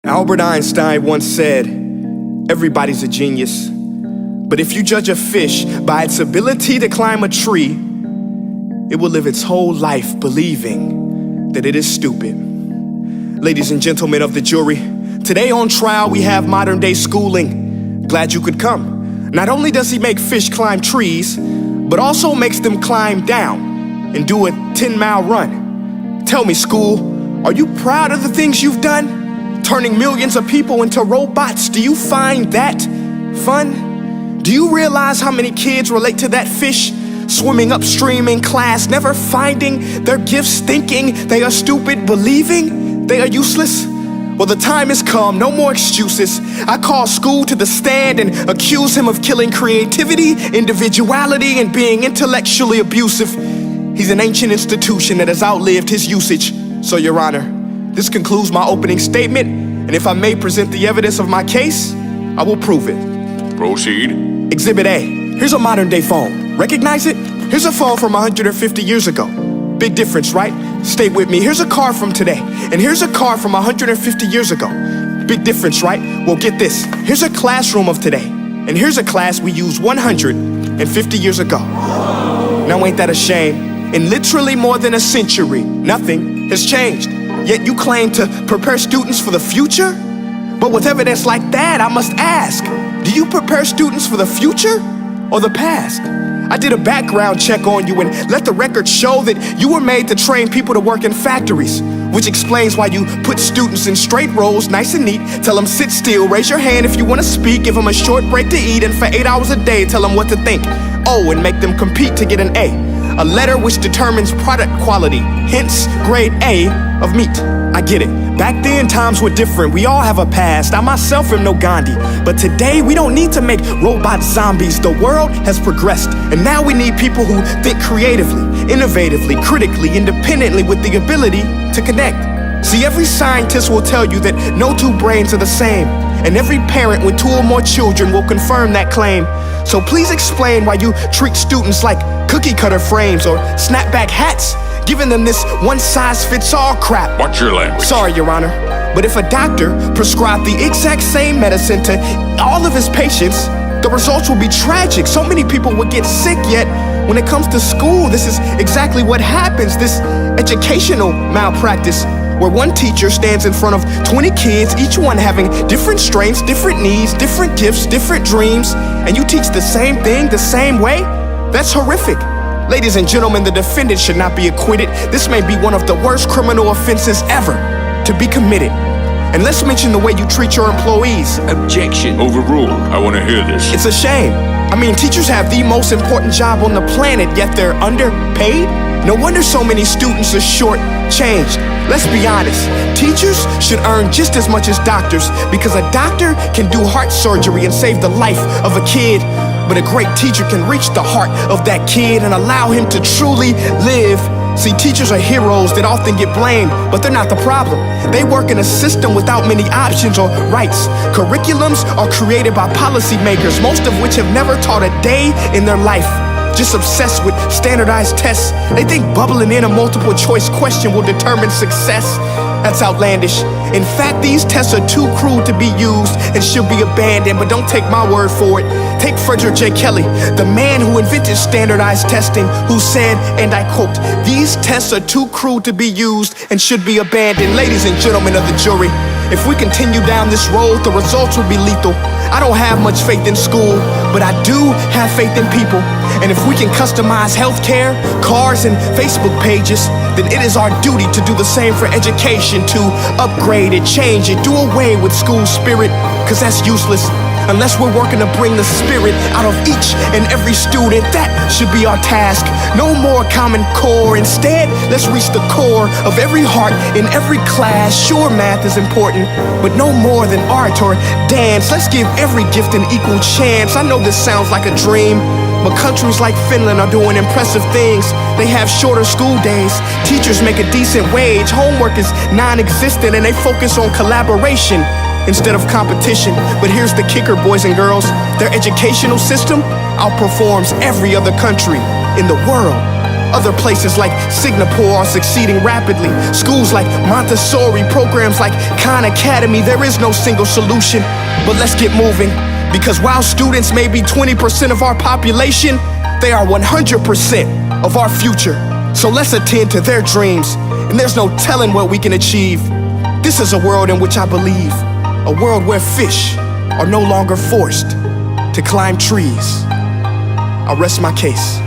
Albert Einstein once said, everybody's a genius, but if you judge a fish by its ability to climb a tree, it will live its whole life believing that it is stupid. Ladies and gentlemen of the jury, today on trial we have modern day schooling. Glad you could come. Not only does he make fish climb trees, but also makes them climb down and do a 10-mile run. Tell me, school, are you proud of the things you've done? Turning millions of people into robots, do you find that fun? Do you realize how many kids relate to that fish? Swimming upstream in class, never finding their gifts, thinking they are stupid, believing they are useless? Well, the time has come, no more excuses. I call school to the stand and accuse him of killing creativity, individuality, and being intellectually abusive. He's an ancient institution that has outlived his usage. So, Your Honor, this concludes my opening statement, and if I may present the evidence of my case, I will prove it. Proceed. Exhibit A. Here's a modern day phone. Recognize it? Here's a phone from 150 years ago. Big difference, right? Stay with me. Here's a car from today, and here's a car from 150 years ago. Big difference, right? Well, get this. Here's a classroom of today, and here's a class we used 150 years ago. Now ain't that a shame? In literally more than a century, nothing has changed. Yet you claim to prepare students for the future? But with evidence like that, I must ask, do you prepare students for the future or the past? I did a background check on you and let the record show that you were made to train people to work in factories, which explains why you put students in straight rows, nice and neat, tell them sit still, raise your hand if you want to speak, give them a short break to eat, and for 8 hours a day, tell them what to think. Oh, and make them compete to get an A letter which determines product quality, hence grade A of meat. I get it. Back then, times were different. We all have a past. I myself am no Gandhi. But today, we don't need to make robot zombies. The world has progressed. And now we need people who think creatively, innovatively, critically, independently, with the ability to connect. See, every scientist will tell you that no two brains are the same. And every parent with 2 or more children will confirm that claim. So please explain why you treat students like cookie cutter frames or snapback hats, giving them this one-size-fits-all crap. Watch your language. Sorry, Your Honor, but if a doctor prescribed the exact same medicine to all of his patients, the results will be tragic. So many people would get sick, yet when it comes to school, this is exactly what happens, this educational malpractice, where one teacher stands in front of 20 kids, each one having different strengths, different needs, different gifts, different dreams, and you teach the same thing the same way? That's horrific. Ladies and gentlemen, the defendant should not be acquitted. This may be one of the worst criminal offenses ever to be committed. And let's mention the way you treat your employees. Objection. Overruled. I want to hear this. It's a shame. I mean, teachers have the most important job on the planet, yet they're underpaid? No wonder so many students are short-changed. Let's be honest, teachers should earn just as much as doctors, because a doctor can do heart surgery and save the life of a kid, but a great teacher can reach the heart of that kid and allow him to truly live. See, teachers are heroes that often get blamed, but they're not the problem. They work in a system without many options or rights. Curriculums are created by policymakers, most of which have never taught a day in their life. Just obsessed with standardized tests. They think bubbling in a multiple choice question will determine success. That's outlandish. In fact, these tests are too crude to be used and should be abandoned, but don't take my word for it. Take Frederick J. Kelly, the man who invented standardized testing, who said, and I quote, "These tests are too crude to be used and should be abandoned." Ladies and gentlemen of the jury, if we continue down this road, the results will be lethal. I don't have much faith in school, but I do have faith in people. And if we can customize healthcare, cars, and Facebook pages, then it is our duty to do the same for education, to upgrade it, change it, do away with school spirit, because that's useless. Unless we're working to bring the spirit out of each and every student, that should be our task. No more Common Core. Instead, let's reach the core of every heart in every class. Sure, math is important, but no more than art or dance. Let's give every gift an equal chance. I know this sounds like a dream, but countries like Finland are doing impressive things. They have shorter school days, teachers make a decent wage, homework is non-existent, and they focus on collaboration instead of competition. But here's the kicker, boys and girls. Their educational system outperforms every other country in the world. Other places like Singapore are succeeding rapidly. Schools like Montessori, programs like Khan Academy, there is no single solution. But let's get moving, because while students may be 20% of our population, they are 100% of our future. So let's attend to their dreams, and there's no telling what we can achieve. This is a world in which I believe, a world where fish are no longer forced to climb trees. I rest my case.